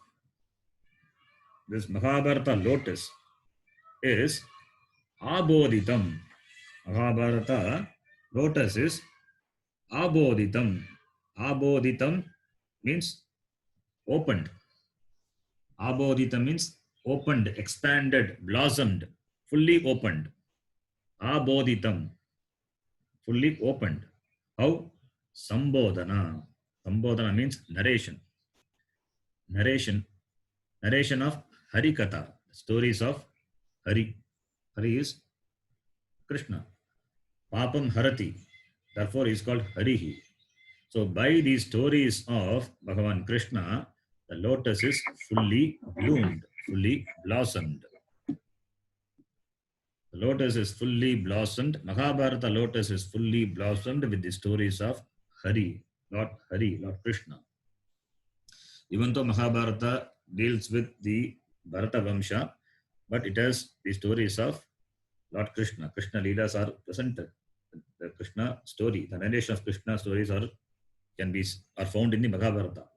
lotus is Abodhitam. Mahabharata lotus is Abodhitam. Abodhitam means opened. Abodhitam means opened, expanded, blossomed, fully opened. Abodhitam, fully opened. How? Sambodhana. Sambodhana means narration. Narration of Harikatha, stories of Hari. Hari is Krishna. Papam Harati. Therefore, he is called Harihi. So, by these stories of Bhagavan Krishna, the lotus is fully bloomed, fully blossomed. The lotus is fully blossomed. Mahabharata lotus is fully blossomed with the stories of Hari, Lord Krishna. Even though Mahabharata deals with the Bharata Vamsha, but it has the stories of Lord Krishna. Krishna Leelas are presented. The Krishna story, the narration of Krishna stories are found in the Mahabharata.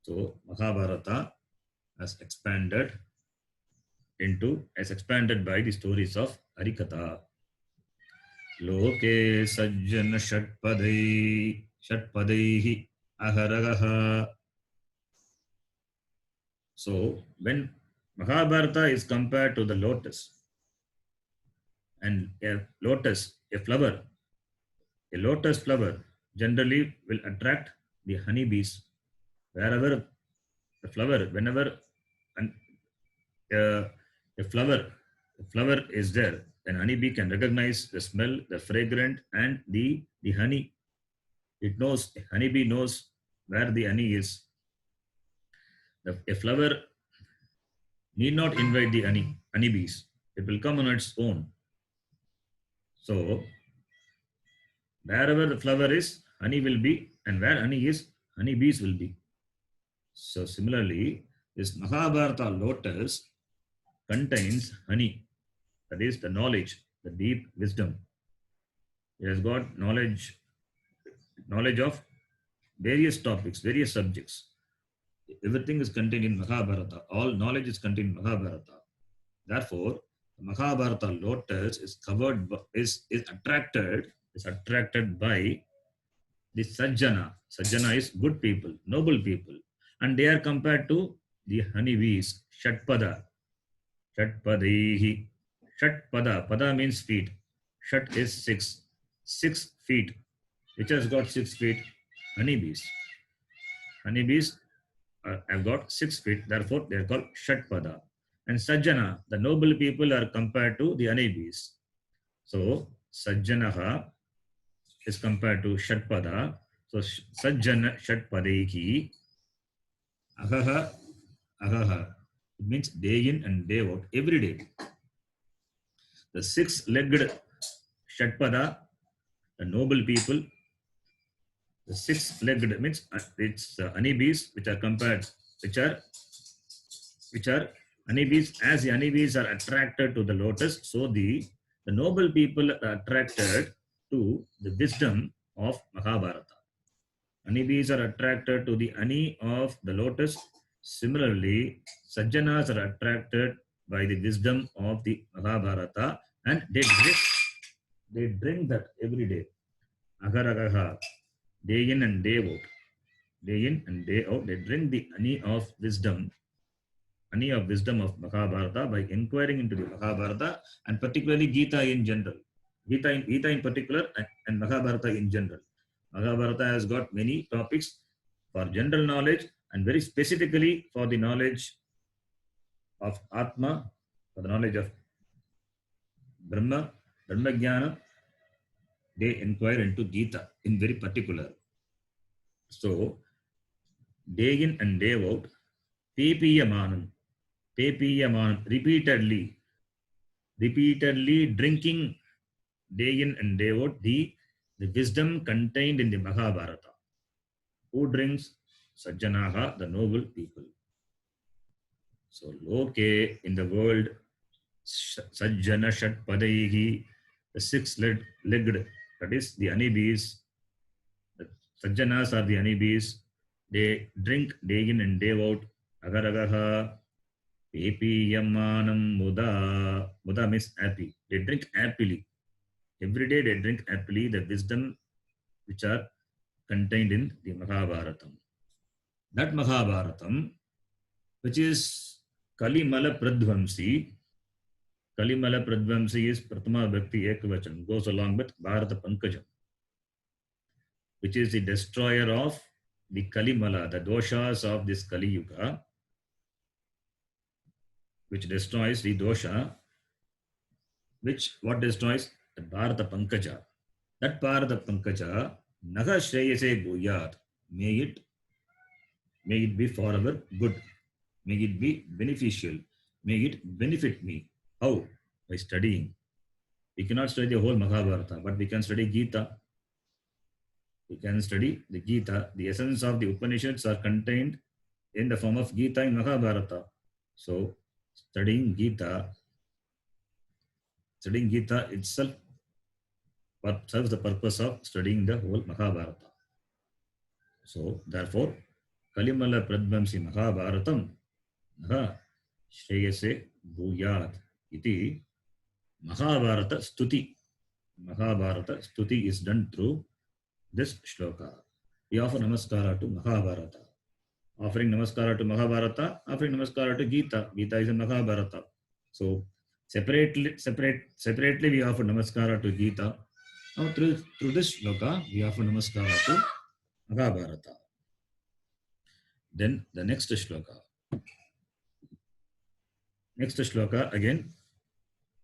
So Mahabharata has expanded by the stories of Harikatha. Loke sajjana shatpadaihi aharagaha. So when Mahabharata is compared to the lotus, and a lotus flower generally will attract the honeybees. Wherever the flower, whenever a flower is there, then honeybee can recognize the smell, the fragrant, and the honey. Honeybee knows where the honey is. A flower need not invite the honeybees. It will come on its own. So, wherever the flower is, honey will be, and where honey is, honeybees will be. So, similarly, this Mahabharata lotus contains honey, that is the knowledge, the deep wisdom. It has got knowledge of various topics, various subjects. Everything is contained in Mahabharata. All knowledge is contained in Mahabharata. Therefore, the Mahabharata lotus is attracted by the Sajjana. Sajjana is good people, noble people. And they are compared to the honeybees, Shatpada. Shatpadaihi. Shatpada. Pada means feet. Shat is 6. 6 feet. Which has got 6 feet? Honeybees. Honeybees have got 6 feet. Therefore, they are called Shatpada. And Sajjana, the noble people, are compared to the honeybees. So, Sajjanaha is compared to Shatpada. So, Sajjana Shatpadaihi. Ahaha. It means day in and day out, every day. The 6-legged Shatpada, the noble people. The 6-legged means it's honeybees, which are compared which are honeybees. As the honeybees are attracted to the lotus, so the noble people are attracted to the wisdom of Mahabharata. Honeybees are attracted to the honey of the lotus. Similarly, Sajjanas are attracted by the wisdom of the Mahabharata, and they drink that every day. Agaragaha, day in and day out. Day in and day out, they drink the honey of wisdom of Mahabharata by inquiring into the Mahabharata, and particularly Gita in general. Gita in particular, and Mahabharata in general. Mahabharata has got many topics for general knowledge and very specifically for the knowledge of Atma, for the knowledge of Brahma, Jnana. They inquire into Gita in very particular. So, day in and day out, Pepiyamanam, repeatedly drinking day in and day out the wisdom contained in the Mahabharata. Who drinks? Sajjanaha, the noble people. So, loke, in the world, Sajjana Shat Padaihi, the six-legged, that is the honeybees. The Sajjanas are the honeybees. They drink day in and day out. Agaragaha, Pepiyamanam Muda. Muda means happy. They drink happily. Every day they drink happily the wisdom which are contained in the Mahabharatam. That Mahabharatam, which is Kalimala Pradvamsi. Kalimala Pradvamsi is Pratama Bhakti Ekavachan, goes along with Bharata Pankajam, which is the destroyer of the Kalimala, the doshas of this Kali Yuga, which destroys the dosha, what destroys? The Bharata Pankaja. That Bharata Pankaja, Naga Shreyase Bhuyat, may it be forever good. May it be beneficial. May it benefit me. How? By studying. We cannot study the whole Mahabharata, but we can study Gita. We can study the Gita. The essence of the Upanishads are contained in the form of Gita in Mahabharata. So, studying Gita itself serves the purpose of studying the whole Mahabharata. So, therefore, Kalimala Pradvamsi Mahabharatam Naha Shreyase Bhuyat iti Mahabharata Stuti. Mahabharata Stuti is done through this shloka. We offer namaskara to Mahabharata. Offering namaskara to Mahabharata, offering namaskara to Gita. Gita is in Mahabharata. So, separately we offer namaskara to Gita. Now, through this shloka, we offer namaskara to Mahabharata. Then the next shloka. Next shloka again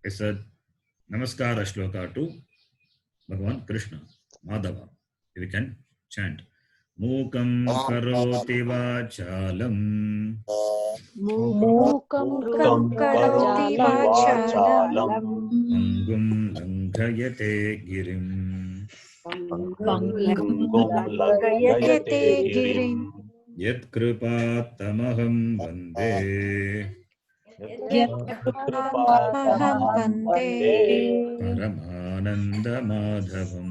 is a namaskara shloka to Bhagavan Krishna, Madhava. We can chant. Mukam karoti vachalam.
Mukam karoti vachalam.
Angum langhayate girim.
Langhayate girim.
Yat kripatamaham vande.
Yatkripamaham vande.
Paramananda madhavam.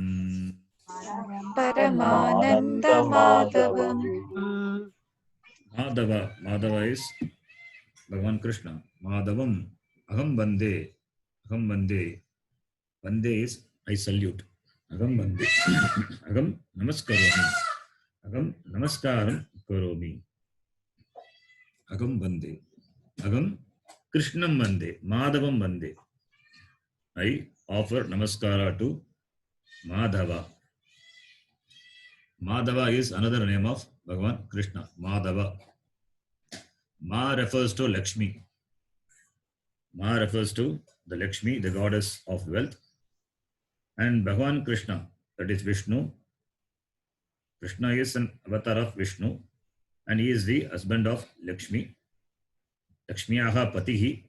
Paramananda madhavam.
Madhava is Bhagavan Krishna. Madhavam. Aham vande. Vande is I salute. Agam Bande. Agam Namaskaromi. Agam Namaskaram Karomi. Agam Bande. Agam Krishnam Bande. Madhavam Bande. I offer Namaskara to Madhava. Madhava is another name of Bhagavan Krishna. Madhava. Ma refers to Lakshmi. Ma refers to the Lakshmi, the goddess of wealth. And Bhagavan Krishna, that is Vishnu. Krishna is an avatar of Vishnu and he is the husband of Lakshmi. Lakshmiyaha patihi.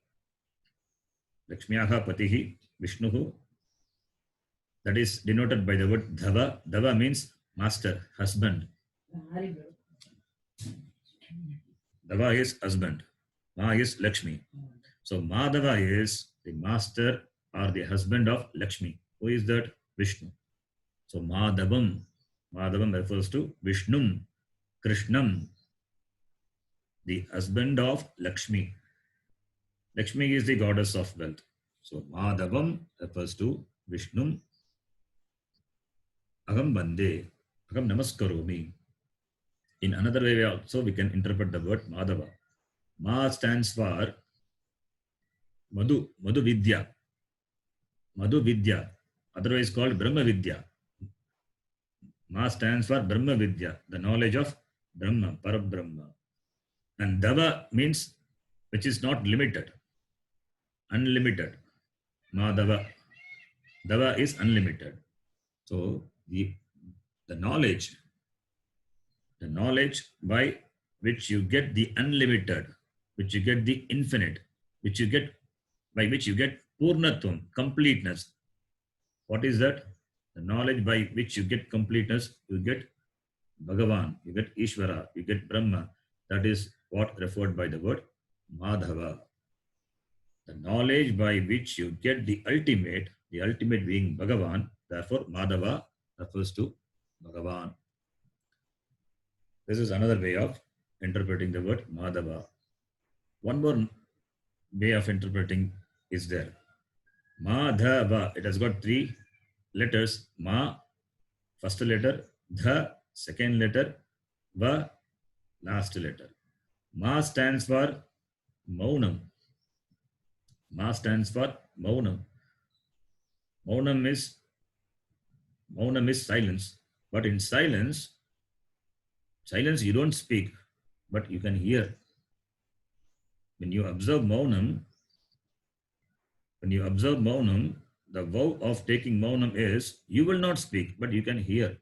Lakshmiyaha patihi, Vishnuhu. That is denoted by the word Dhava. Dhava means master, husband. Dava is husband. Ma is Lakshmi. So Madhava is the master or the husband of Lakshmi. Who is that? Vishnu. So Madhavam. Madhavam refers to Vishnum, Krishnam, the husband of Lakshmi. Lakshmi is the goddess of wealth. So Madhavam refers to Vishnum. Aham Bande. Aham Namaskaromi. In another way also we can interpret the word Madhava. Ma stands for Madhu, Madhu Vidya. Madhu Vidya, otherwise called Brahma Vidya. Ma stands for Brahma Vidya, the knowledge of Brahma, Parabrahma. And Dava means which is not limited, unlimited. Madhava. Dava is unlimited. So the knowledge by which you get the unlimited, which you get the infinite, which you get by which you get Purnatvam, completeness. What is that? The knowledge by which you get completeness, you get Bhagavan, you get Ishvara, you get Brahma. That is what referred by the word Madhava. The knowledge by which you get the ultimate being Bhagavan. Therefore, Madhava refers to Bhagavan. This is another way of interpreting the word Madhava. One more way of interpreting is there. Madhava. It has got 3 letters. Ma, first letter. Dha, second letter. Va, last letter. Ma stands for Maunam. Ma stands for Maunam. Maunam is silence. But in silence you don't speak, but you can hear. When you observe Maunam, the vow of taking Maunam is you will not speak, but you can hear.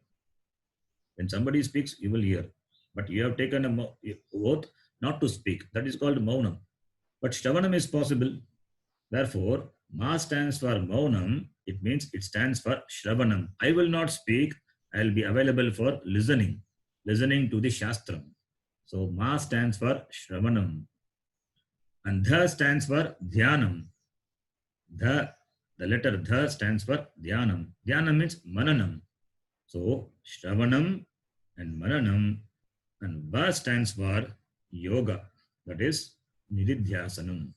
When somebody speaks, you will hear. But you have taken an oath not to speak. That is called Maunam. But Shravanam is possible. Therefore, Ma stands for Maunam. It means it stands for Shravanam. I will not speak. I will be available for listening to the Shastram. So, Ma stands for Shravanam. And Dha stands for Dhyanam. The letter Dha stands for Dhyanam. Dhyanam means Mananam. So, Shravanam and Mananam, and Va stands for Yoga. That is Nididhyasanam.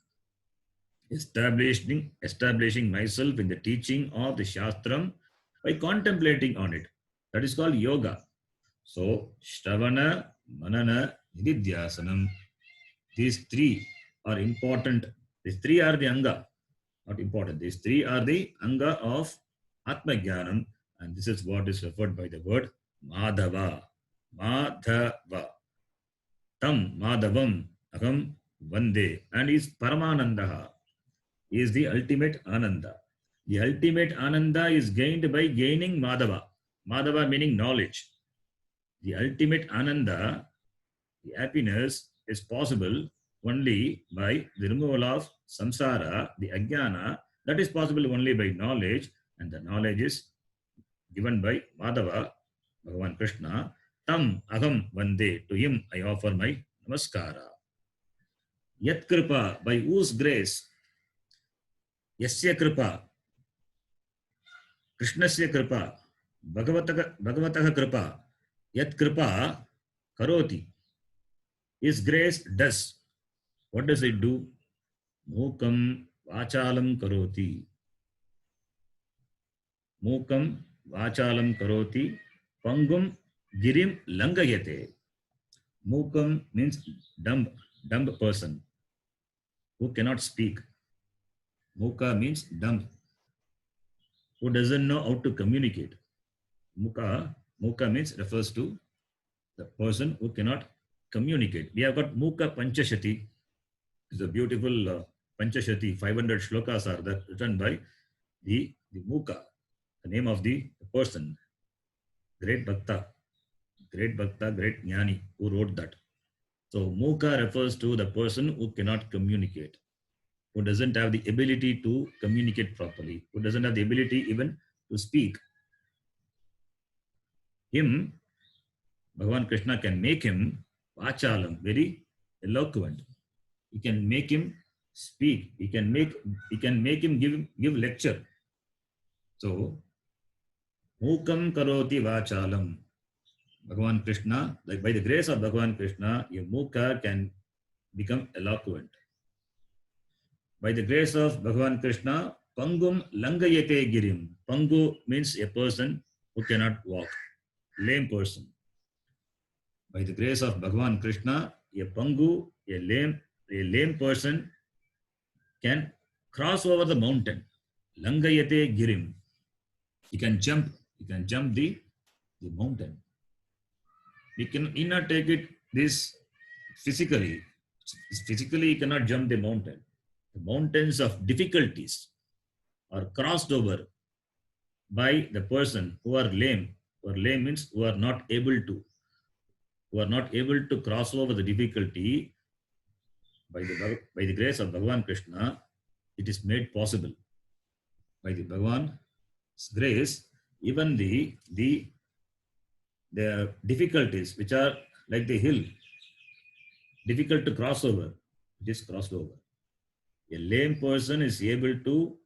Establishing myself in the teaching of the Shastram by contemplating on it. That is called Yoga. So, Shravana, Manana, Nididhyasanam. These 3 are important. These 3 are the Anga. Not important. These 3 are the Anga of Atma Jnanam. And this is what is referred by the word Madhava. Madhava. Tam Madhavam Aham Vande. And is Paramanandaha. He is the ultimate Ananda. The ultimate Ananda is gained by gaining Madhava. Madhava meaning knowledge. The ultimate Ananda, the happiness, is possible only by the removal of samsara, the ajnana. That is possible only by knowledge, and the knowledge is given by Madhava, Bhagavan Krishna. Tam aham vande. To him I offer my namaskara. Yat kripa, by whose grace? Yasya kripa, Krishnasya kripa, Bhagavataha kripa. Yat kripa karoti. His grace does. What does it do? Mukam vachalam karoti. Mukam vachalam karoti. Pangum girim langayate. Mukam means dumb person who cannot speak. Muka means dumb, who doesn't know how to communicate. Muka means refers to the person who cannot communicate. We have got Muka Panchashati. It's a beautiful Panchashati. 500 shlokas are that written by the Muka, the name of the person. Great Bhakta, great Jnani who wrote that. So Muka refers to the person who cannot communicate, who doesn't have the ability to communicate properly, who doesn't have the ability even to speak. Him, Bhagavan Krishna can make him vachalam, very eloquent. He can make him speak. He can make him give lecture. So, Mukam karoti vachalam. Bhagavan Krishna, like by the grace of Bhagavan Krishna, your Mukha can become eloquent. By the grace of Bhagavan Krishna, Pangum Langayate Girim. Pangu means a person who cannot walk, lame person. By the grace of Bhagavan Krishna, a Pangu, a lame person can cross over the mountain. Langayate Girim. He can jump the mountain. He cannot take it this physically. Physically, he cannot jump the mountain. The mountains of difficulties are crossed over by the person who are lame. Who are lame means who are not able to cross over the difficulty. By the grace of Bhagavan Krishna, it is made possible. By the Bhagavan's grace, even the difficulties which are like the hill, difficult to cross over, it is crossed over. A lame person is able to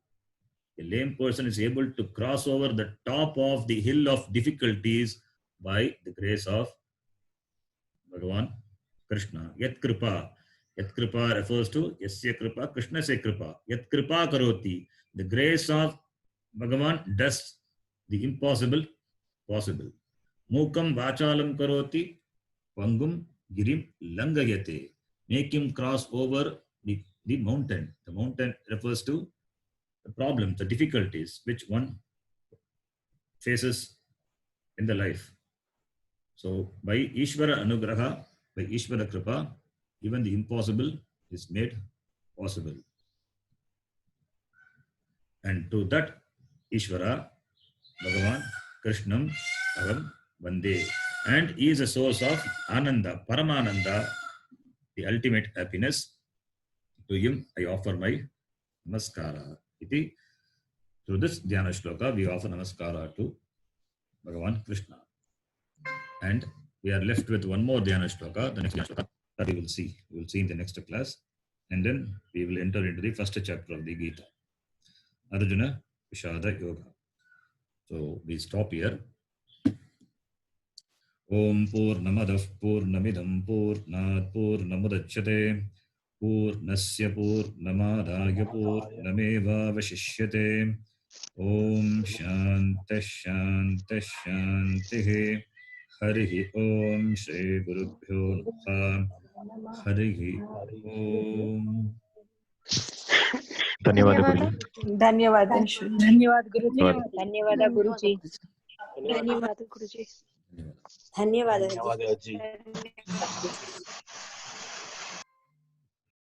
cross over the top of the hill of difficulties by the grace of Bhagavan Krishna. Yat kripa refers to Yasya kripa, Krishna se kripa. Yat kripa karoti. The grace of Bhagavan does the impossible possible. Mukam vachalam karoti, Pangum girim langayate. Make him cross over the mountain. The mountain refers to the problems, the difficulties which one faces in the life. So by Ishvara Anugraha, by Ishvara Kripa, even the impossible is made possible. And to that Ishvara, Bhagavan Krishnam Aham Vande. And he is a source of Ananda, Paramananda, the ultimate happiness. To him I offer my Namaskara. Through this Dhyana Shloka, we offer Namaskara to Bhagavan Krishna. And we are left with one more Dhyana Shloka, the next Dhyana Shloka that we will see. We will see in the next class. And then we will enter into the first chapter of the Gita. Arjuna Vishada Yoga. So we stop here. Om Purnamadav Purnamidam Purnat Purnamudachyate Purnasya Purnamadaya Purnameva Vashishyate. Om Shanta Shanta Shantihi. Harihi Om Shri Gurubhyo Namaha. Harihi Om.
धन्यवाद गुरुजी.
धन्यवाद गुरुजी.
धन्यवाद गुरुजी.
धन्यवाद गुरुजी.
धन्यवाद
धन्यवाद गुरुजी.